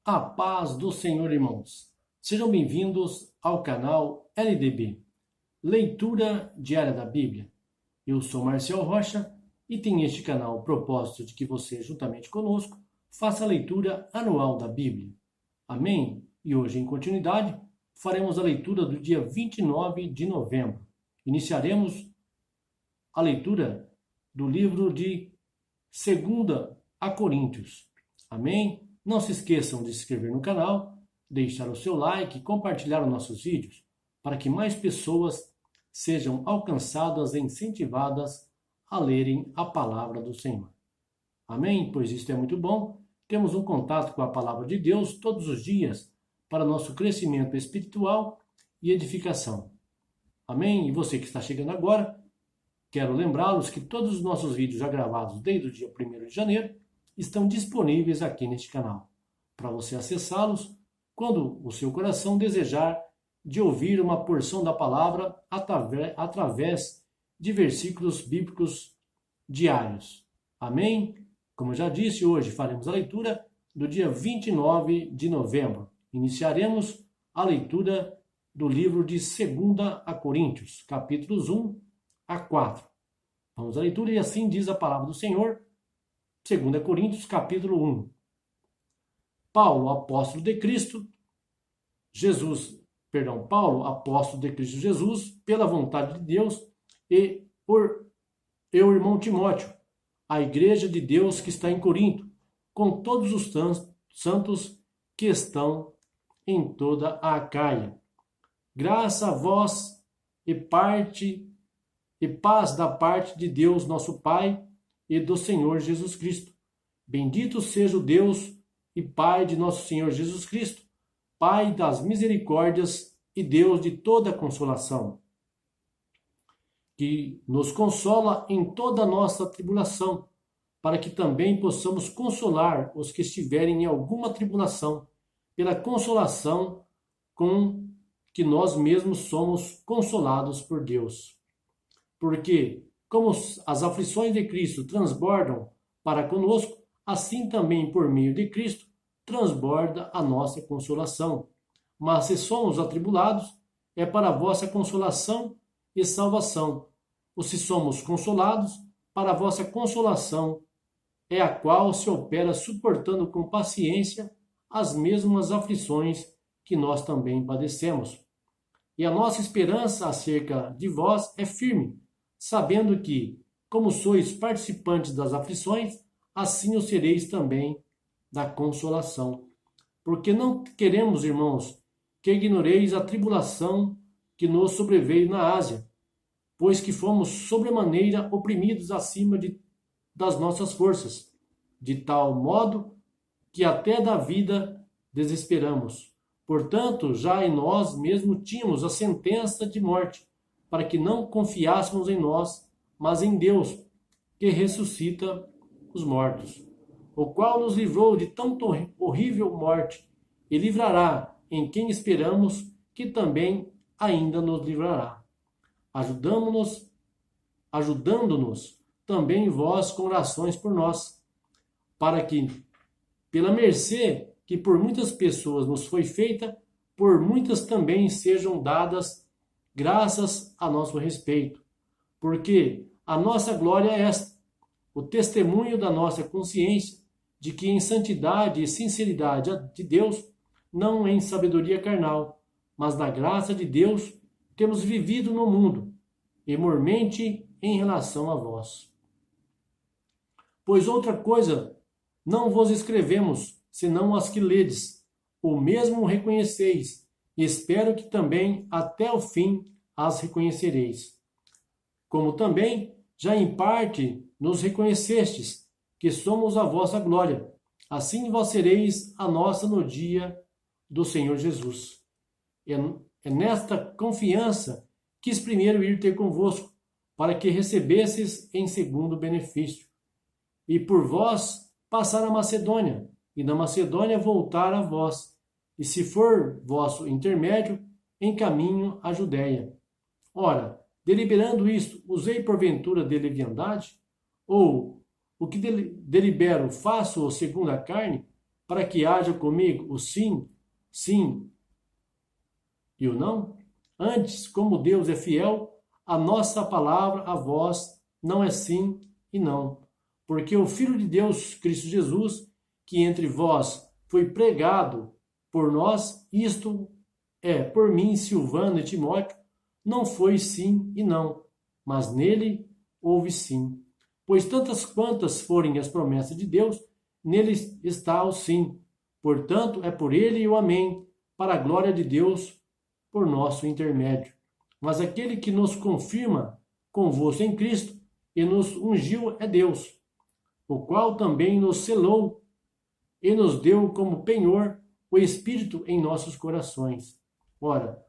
A paz do Senhor, irmãos. Sejam bem-vindos ao canal LDB, Leitura Diária da Bíblia. Eu sou Marcel Rocha e tenho neste canal o propósito de que você, juntamente conosco, faça a leitura anual da Bíblia. Amém? E hoje, em continuidade, faremos a leitura do dia 29 de novembro. Iniciaremos a leitura do livro de 2 a Coríntios. Amém? Não se esqueçam de se inscrever no canal, deixar o seu like e compartilhar os nossos vídeos para que mais pessoas sejam alcançadas e incentivadas a lerem a palavra do Senhor. Amém? Pois isto é muito bom. Temos um contato com a palavra de Deus todos os dias para nosso crescimento espiritual e edificação. Amém? E você que está chegando agora, quero lembrá-los que todos os nossos vídeos já gravados desde o dia 1º de janeiro estão disponíveis aqui neste canal, para você acessá-los quando o seu coração desejar de ouvir uma porção da palavra através de versículos bíblicos diários. Amém? Como eu já disse, hoje faremos a leitura do dia 29 de novembro. Iniciaremos a leitura do livro de 2 a Coríntios, capítulos 1 a 4. Vamos à leitura e assim diz a palavra do Senhor, 2 Coríntios, capítulo 1. Paulo, apóstolo de Cristo Jesus, pela vontade de Deus, e por eu, irmão Timóteo, a igreja de Deus que está em Corinto, com todos os santos que estão em toda a Acaia. Graça a vós e paz da parte de Deus, nosso Pai, e do Senhor Jesus Cristo. Bendito seja o Deus e Pai de nosso Senhor Jesus Cristo, Pai das misericórdias e Deus de toda consolação, que nos consola em toda a nossa tribulação, para que também possamos consolar os que estiverem em alguma tribulação, pela consolação com que nós mesmos somos consolados por Deus. Porque, como as aflições de Cristo transbordam para conosco, assim também por meio de Cristo transborda a nossa consolação. Mas se somos atribulados, é para a vossa consolação e salvação. Ou se somos consolados, para a vossa consolação, é a qual se opera suportando com paciência as mesmas aflições que nós também padecemos. E a nossa esperança acerca de vós é firme, sabendo que, como sois participantes das aflições, assim o sereis também da consolação. Porque não queremos, irmãos, que ignoreis a tribulação que nos sobreveio na Ásia, pois que fomos sobremaneira oprimidos acima das nossas forças, de tal modo que até da vida desesperamos. Portanto, já em nós mesmo tínhamos a sentença de morte, para que não confiássemos em nós, mas em Deus, que ressuscita os mortos, o qual nos livrou de tão horrível morte, e livrará em quem esperamos, que também ainda nos livrará, ajudando-nos também vós com orações por nós, para que, pela mercê que por muitas pessoas nos foi feita, por muitas também sejam dadas graças a nosso respeito. Porque a nossa glória é esta, o testemunho da nossa consciência, de que em santidade e sinceridade de Deus, não em sabedoria carnal, mas na graça de Deus, temos vivido no mundo, e mormente em relação a vós. Pois outra coisa não vos escrevemos, senão as que ledes, o mesmo reconheceis, e espero que também até o fim as reconhecereis. Como também já em parte nos reconhecestes, que somos a vossa glória. Assim vós sereis a nossa no dia do Senhor Jesus. É nesta confiança quis primeiro ir ter convosco, para que recebesses em segundo benefício. E por vós passar a Macedônia, e da Macedônia voltar a vós, e se for vosso intermédio, encaminho a Judéia. Ora, deliberando isto, usei porventura de leviandade? Ou o que delibero faço segundo a carne, para que haja comigo o sim, sim e o não? Antes, como Deus é fiel, a nossa palavra a vós não é sim e não. Porque o Filho de Deus, Cristo Jesus, que entre vós foi pregado por nós, isto é, por mim, Silvano e Timóteo, não foi sim e não, mas nele houve sim. Pois tantas quantas forem as promessas de Deus, nele está o sim. Portanto, é por ele o amém, para a glória de Deus, por nosso intermédio. Mas aquele que nos confirma convosco em Cristo e nos ungiu é Deus, o qual também nos selou e nos deu como penhor o Espírito em nossos corações. Ora,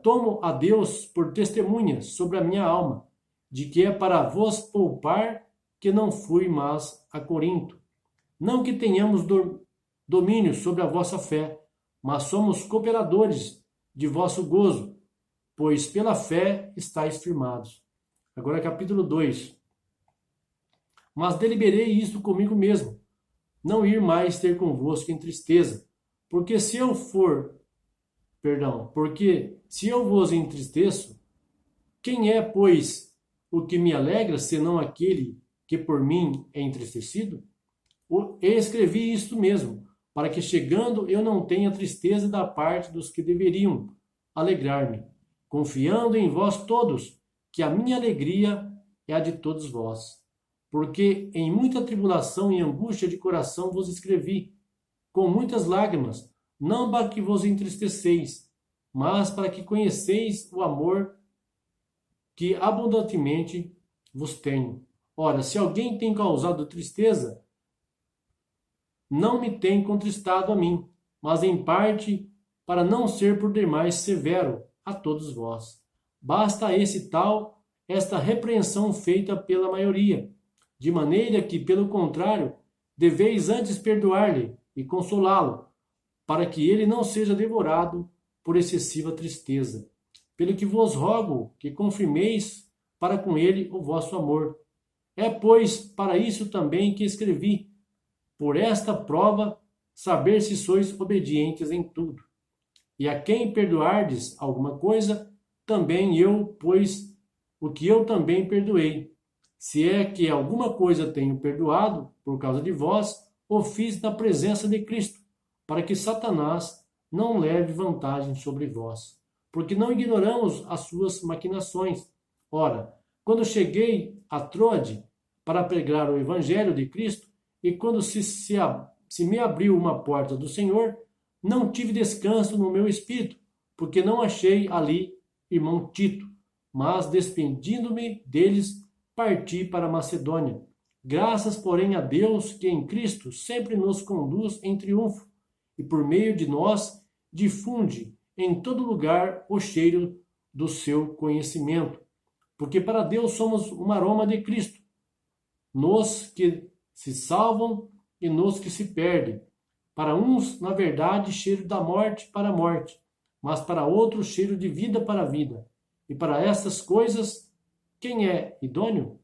tomo a Deus por testemunhas sobre a minha alma, de que é para vos poupar que não fui mais a Corinto. Não que tenhamos domínio sobre a vossa fé, mas somos cooperadores de vosso gozo, pois pela fé estáis firmados. Agora capítulo 2. Mas deliberei isto comigo mesmo, não ir mais ter convosco em tristeza, porque se eu vos entristeço, quem é, pois, o que me alegra, senão aquele que por mim é entristecido? Eu escrevi isto mesmo, para que chegando eu não tenha tristeza da parte dos que deveriam alegrar-me, confiando em vós todos, que a minha alegria é a de todos vós. Porque em muita tribulação e angústia de coração vos escrevi, com muitas lágrimas, não para que vos entristeceis, mas para que conheceis o amor que abundantemente vos tenho. Ora, se alguém tem causado tristeza, não me tem contristado a mim, mas em parte para não ser por demais severo a todos vós. Basta a esse tal esta repreensão feita pela maioria, de maneira que, pelo contrário, deveis antes perdoar-lhe e consolá-lo, para que ele não seja devorado por excessiva tristeza. Pelo que vos rogo que confirmeis para com ele o vosso amor. É, pois, para isso também que escrevi, por esta prova, saber se sois obedientes em tudo. E a quem perdoardes alguma coisa, também eu, pois, o que eu também perdoei. Se é que alguma coisa tenho perdoado, por causa de vós, o fiz na presença de Cristo, para que Satanás não leve vantagem sobre vós. Porque não ignoramos as suas maquinações. Ora, quando cheguei a Troade para pregar o evangelho de Cristo, e quando se me abriu uma porta do Senhor, não tive descanso no meu espírito, porque não achei ali irmão Tito, mas despedindo-me deles, parti para a Macedônia. Graças, porém, a Deus que em Cristo sempre nos conduz em triunfo e por meio de nós difunde em todo lugar o cheiro do seu conhecimento. Porque para Deus somos um aroma de Cristo, nos que se salvam e nos que se perdem. Para uns, na verdade, cheiro da morte para a morte, mas para outros, cheiro de vida para a vida. E para estas coisas, quem é idôneo?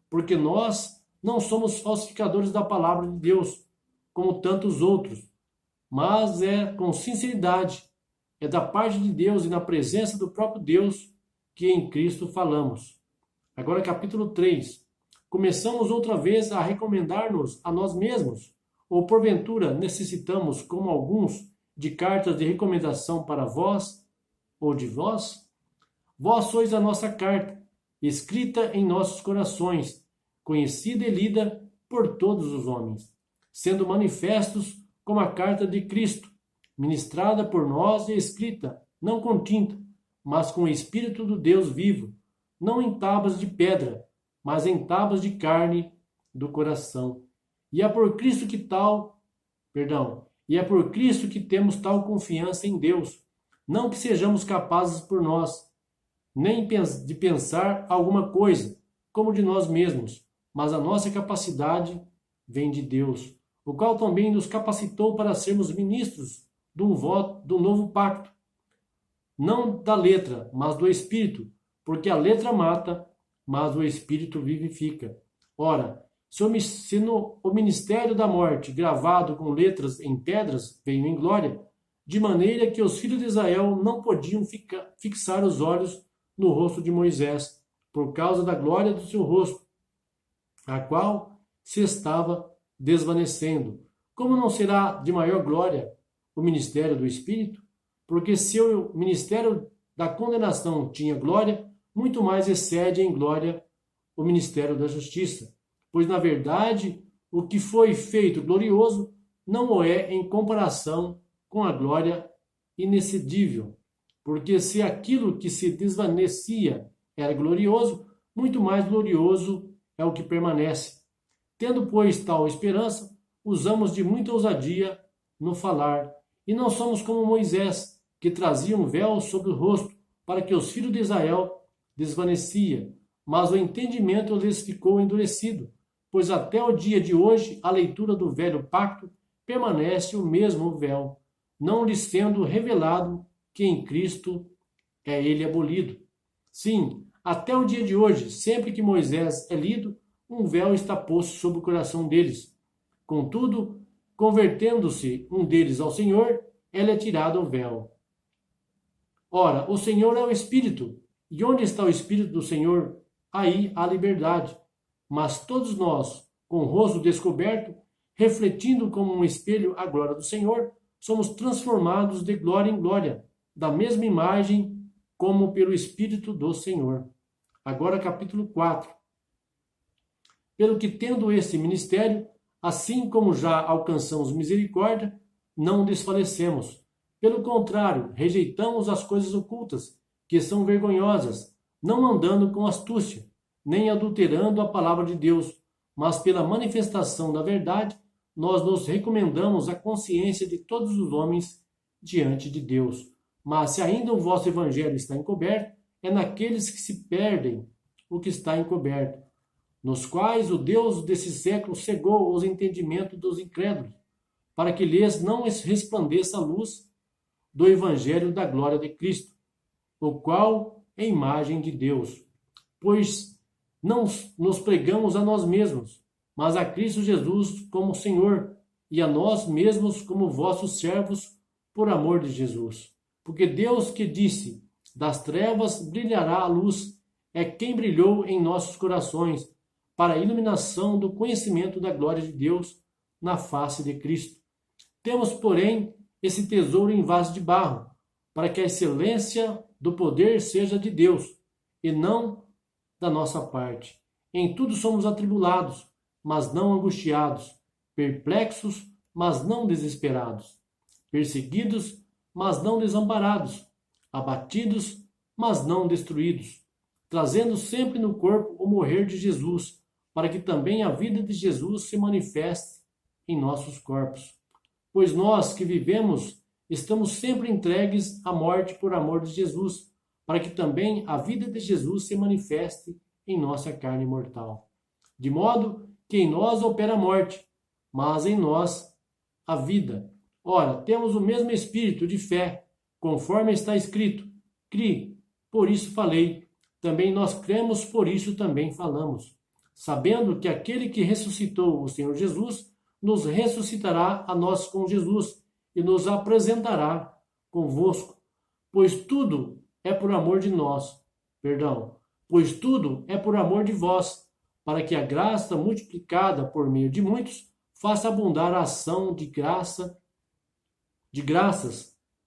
Porque nós não somos falsificadores da palavra de Deus, como tantos outros, mas é com sinceridade, é da parte de Deus e na presença do próprio Deus que em Cristo falamos. Agora capítulo 3. Começamos outra vez a recomendar-nos a nós mesmos, ou porventura necessitamos, como alguns, de cartas de recomendação para vós ou de vós? Vós sois a nossa carta, escrita em nossos corações, conhecida e lida por todos os homens, sendo manifestos como a carta de Cristo, ministrada por nós e escrita, não com tinta, mas com o Espírito do Deus vivo, não em tábuas de pedra, mas em tábuas de carne do coração. E é por Cristo que temos tal confiança em Deus, não que sejamos capazes por nós, nem de pensar alguma coisa, como de nós mesmos, mas a nossa capacidade vem de Deus, o qual também nos capacitou para sermos ministros do novo pacto, não da letra, mas do Espírito, porque a letra mata, mas o Espírito vivifica. Ora, Se o ministério da morte, gravado com letras em pedras, veio em glória, de maneira que os filhos de Israel não podiam fixar os olhos no rosto de Moisés, por causa da glória do seu rosto, a qual se estava desvanecendo. Como não será de maior glória o ministério do Espírito? Porque se o ministério da condenação tinha glória, muito mais excede em glória o ministério da justiça. Pois, na verdade, o que foi feito glorioso não o é em comparação com a glória inexcedível. Porque se aquilo que se desvanecia era glorioso, muito mais glorioso é o que permanece. Tendo, pois, tal esperança, usamos de muita ousadia no falar, e não somos como Moisés, que trazia um véu sobre o rosto, para que os filhos de Israel desvanecia, mas o entendimento lhes ficou endurecido, pois até o dia de hoje a leitura do velho pacto permanece o mesmo véu, não lhes sendo revelado que em Cristo é ele abolido. Sim, até o dia de hoje, sempre que Moisés é lido, um véu está posto sobre o coração deles. Contudo, convertendo-se um deles ao Senhor, ele é tirado o véu. Ora, o Senhor é o Espírito, e onde está o Espírito do Senhor, aí há liberdade. Mas todos nós, com o rosto descoberto, refletindo como um espelho a glória do Senhor, somos transformados de glória em glória, da mesma imagem como pelo Espírito do Senhor. Agora capítulo 4. Pelo que tendo esse ministério, assim como já alcançamos misericórdia, não desfalecemos. Pelo contrário, rejeitamos as coisas ocultas, que são vergonhosas, não andando com astúcia, nem adulterando a palavra de Deus, mas pela manifestação da verdade, nós nos recomendamos à consciência de todos os homens diante de Deus. Mas se ainda o vosso evangelho está encoberto, é naqueles que se perdem o que está encoberto, nos quais o Deus desse século cegou os entendimentos dos incrédulos, para que lhes não resplandeça a luz do evangelho da glória de Cristo, o qual é a imagem de Deus. Pois não nos pregamos a nós mesmos, mas a Cristo Jesus como Senhor, e a nós mesmos como vossos servos, por amor de Jesus. Porque Deus que disse, das trevas brilhará a luz, é quem brilhou em nossos corações, para a iluminação do conhecimento da glória de Deus na face de Cristo. Temos, porém, esse tesouro em vaso de barro, para que a excelência do poder seja de Deus, e não da nossa parte. Em tudo somos atribulados, mas não angustiados, perplexos, mas não desesperados, perseguidos, mas não desamparados, abatidos, mas não destruídos, trazendo sempre no corpo o morrer de Jesus, para que também a vida de Jesus se manifeste em nossos corpos. Pois nós que vivemos, estamos sempre entregues à morte por amor de Jesus, para que também a vida de Jesus se manifeste em nossa carne mortal. De modo que em nós opera a morte, mas em nós a vida. Ora, temos o mesmo espírito de fé, conforme está escrito: crie, por isso falei. Também nós cremos, por isso também falamos, sabendo que aquele que ressuscitou o Senhor Jesus nos ressuscitará a nós com Jesus e nos apresentará convosco. Pois tudo é por amor de vós, para que a graça multiplicada por meio de muitos faça abundar a ação de graças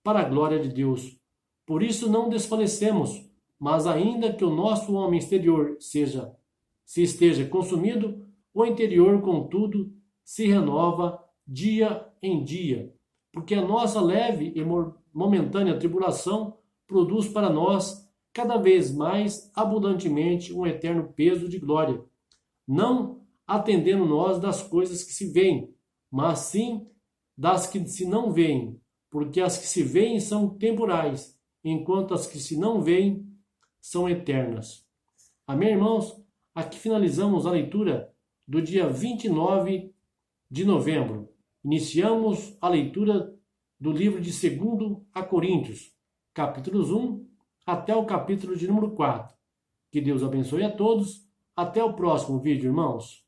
para a glória de Deus. Por isso não desfalecemos, mas ainda que o nosso homem exterior se esteja consumido, o interior, contudo, se renova dia em dia, porque a nossa leve e momentânea tribulação produz para nós cada vez mais abundantemente um eterno peso de glória, não atendendo nós das coisas que se veem, mas sim das que se não veem, porque as que se veem são temporais, enquanto as que se não veem são eternas. Amém, irmãos? Aqui finalizamos a leitura do dia 29 de novembro. Iniciamos a leitura do livro de 2 a Coríntios, capítulos 1 até o capítulo de número 4. Que Deus abençoe a todos. Até o próximo vídeo, irmãos.